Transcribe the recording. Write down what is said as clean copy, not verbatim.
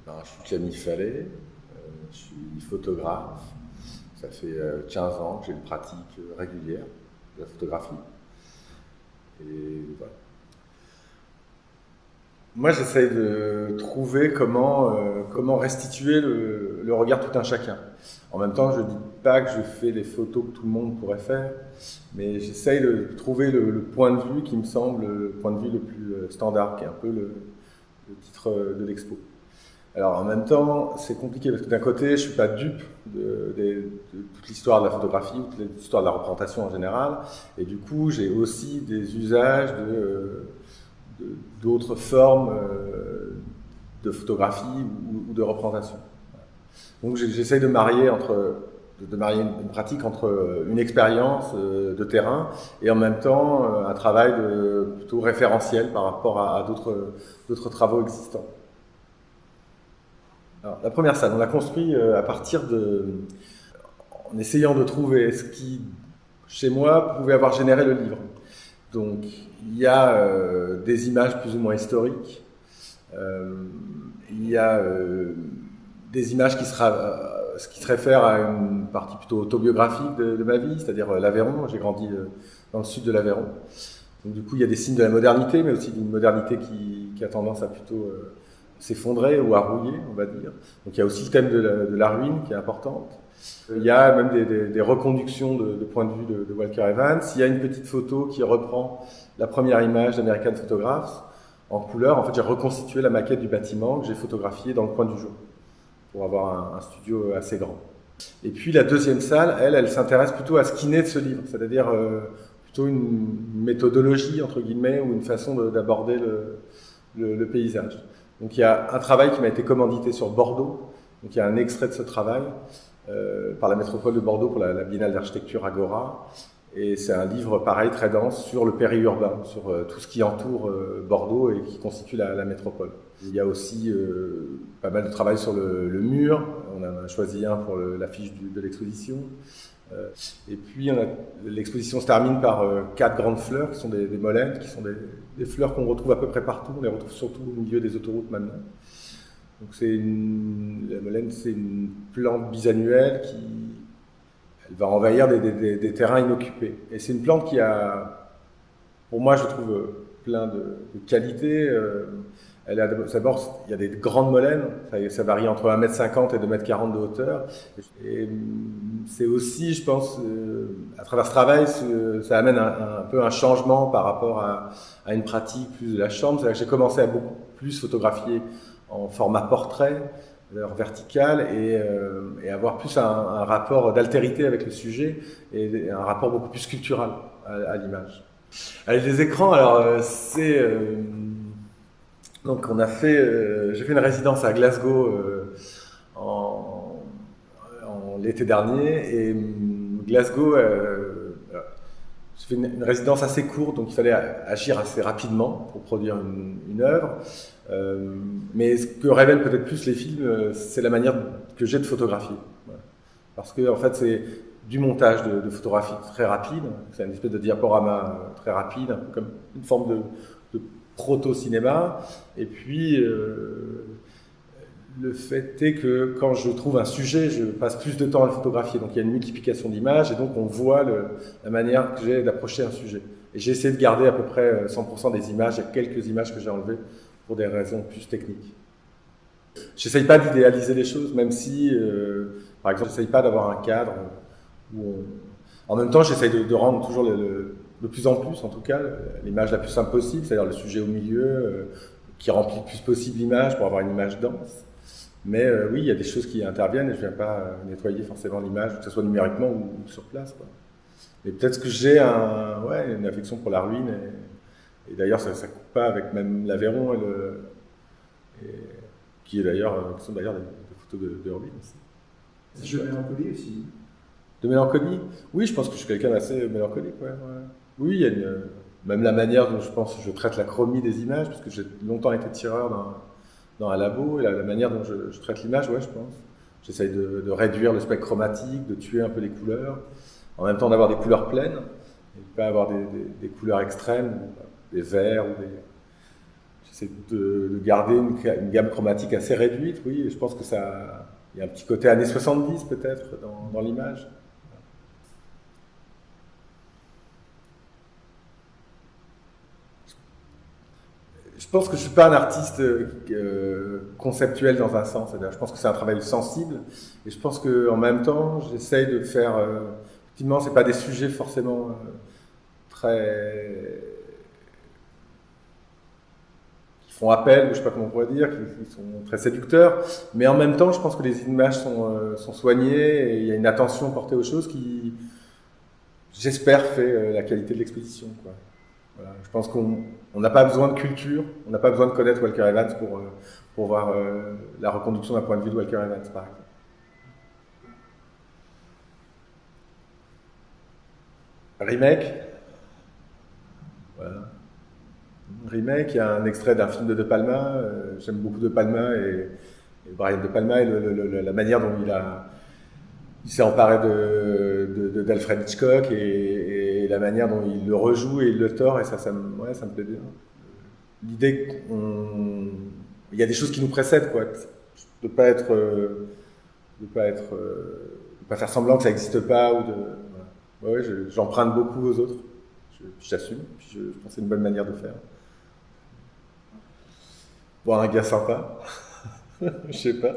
Alors, je suis Camille Fallet, je suis photographe. Ça fait 15 ans que j'ai une pratique régulière de la photographie. Et voilà. Moi, j'essaye de trouver comment restituer le regard tout un chacun. En même temps, je ne dis pas que je fais les photos que tout le monde pourrait faire, mais j'essaye de trouver le point de vue qui me semble le point de vue le plus standard, qui est un peu le titre de l'expo. Alors en même temps, c'est compliqué parce que d'un côté, je ne suis pas dupe de toute l'histoire de la photographie, toute l'histoire de la représentation en général, et du coup, j'ai aussi des usages d'autres formes de photographie ou de représentation. Donc j'essaye de marier une pratique entre une expérience de terrain et en même temps un travail plutôt référentiel par rapport à d'autres travaux existants. Alors, la première salle, on l'a construit en essayant de trouver ce qui, chez moi, pouvait avoir généré le livre. Donc, il y a des images plus ou moins historiques, il y a des images qui se réfèrent à une partie plutôt autobiographique de ma vie, c'est-à-dire l'Aveyron. J'ai grandi dans le sud de l'Aveyron. Donc, du coup, il y a des signes de la modernité, mais aussi d'une modernité qui a tendance à plutôt s'effondrer ou à rouiller, on va dire. Donc, il y a aussi le thème de la ruine qui est importante. Il y a même des reconductions de point de vue de Walker Evans. Il y a une petite photo qui reprend la première image d'American Photographs en couleur. En fait, j'ai reconstitué la maquette du bâtiment que j'ai photographié dans le coin du jour pour avoir un studio assez grand. Et puis la deuxième salle, elle s'intéresse plutôt à ce qui naît de ce livre, c'est-à-dire plutôt une méthodologie, entre guillemets, ou une façon d'aborder le paysage. Donc il y a un travail qui m'a été commandité sur Bordeaux. Donc il y a un extrait de ce travail par la métropole de Bordeaux pour la Biennale d'architecture Agora. Et c'est un livre pareil, très dense, sur le périurbain, sur tout ce qui entoure Bordeaux et qui constitue la métropole. Il y a aussi pas mal de travail sur le mur. On en a choisi un pour l'affiche de l'exposition. Et puis l'exposition se termine par 4 grandes fleurs qui sont des molènes, qui sont des fleurs qu'on retrouve à peu près partout. On les retrouve surtout au milieu des autoroutes maintenant. Donc la molène, c'est une plante bisannuelle elle va envahir des terrains inoccupés. Et c'est une plante qui a, pour moi, je trouve, plein de qualités. D'abord, il y a des grandes molènes, ça varie entre 1,50 m et 2,40 m de hauteur. Et c'est aussi, je pense, à travers ce travail, ça amène un peu un changement par rapport à une pratique plus de la chambre. C'est-à-dire que j'ai commencé à beaucoup plus photographier en format portrait, vertical, et avoir plus un rapport d'altérité avec le sujet et un rapport beaucoup plus sculptural à l'image. Les écrans, alors donc j'ai fait une résidence à Glasgow l'été dernier, et Glasgow, j'ai fait une résidence assez courte, donc il fallait agir assez rapidement pour produire une œuvre. Mais ce que révèlent peut-être plus les films, c'est la manière que j'ai de photographier. Voilà. Parce que en fait, c'est du montage de photographie très rapide, c'est une espèce de diaporama très rapide, un peu comme une forme de proto-cinéma. Et puis, le fait est que quand je trouve un sujet, je passe plus de temps à le photographier. Donc il y a une multiplication d'images, et donc on voit la manière que j'ai d'approcher un sujet. Et j'ai essayé de garder à peu près 100% des images. Il y a quelques images que j'ai enlevées pour des raisons plus techniques. J'essaye pas d'idéaliser les choses, même si, par exemple, j'essaye pas d'avoir un cadre En même temps, j'essaye de rendre toujours de plus en plus, en tout cas, l'image la plus simple possible, c'est-à-dire le sujet au milieu, qui remplit le plus possible l'image pour avoir une image dense. Mais oui, il y a des choses qui interviennent et je ne viens pas nettoyer forcément l'image, que ce soit numériquement ou sur place, quoi. Mais peut-être que j'ai une affection pour la ruine, et d'ailleurs ça ne coupe pas avec même l'Aveyron, qui sont d'ailleurs des photos de ruine aussi. De mélancolie aussi. De mélancolie? Oui, je pense que je suis quelqu'un d'assez mélancolique, ouais. Oui, il y a même la manière dont je traite la chromie des images, parce que j'ai longtemps été tireur dans un labo, et la manière dont je traite l'image, ouais, je pense. J'essaye de réduire le spectre chromatique, de tuer un peu les couleurs, en même temps d'avoir des couleurs pleines, et de ne pas avoir des couleurs extrêmes, des verts ou J'essaie de garder une gamme chromatique assez réduite, oui, et je pense que ça, il y a un petit côté années 70 peut-être dans l'image. Je pense que je ne suis pas un artiste conceptuel dans un sens. C'est-à-dire, je pense que c'est un travail sensible. Et je pense qu'en même temps, j'essaye de faire. Effectivement, ce pas des sujets forcément très. Qui font appel, ou je ne sais pas comment on pourrait dire, qui sont très séducteurs. Mais en même temps, je pense que les images sont soignées et il y a une attention portée aux choses qui, j'espère, fait la qualité de l'exposition, quoi. Voilà. Je pense qu'on n'a pas besoin de culture, on n'a pas besoin de connaître Walker Evans pour voir la reconduction d'un point de vue de Walker Evans, par exemple. Remake. Voilà. Remake, il y a un extrait d'un film de De Palma. J'aime beaucoup De Palma et Brian De Palma et la manière dont il s'est emparé d'Alfred Hitchcock et la manière dont il le rejoue et il le tord, et ouais, ça me plaît bien. L'idée qu'il y a des choses qui nous précèdent, quoi. De pas être, de pas être, de pas faire semblant que ça n'existe pas ou de. Voilà. Ouais, j'emprunte beaucoup aux autres. J'assume. Je pense que c'est une bonne manière de faire. Bon, un gars sympa. Je sais pas.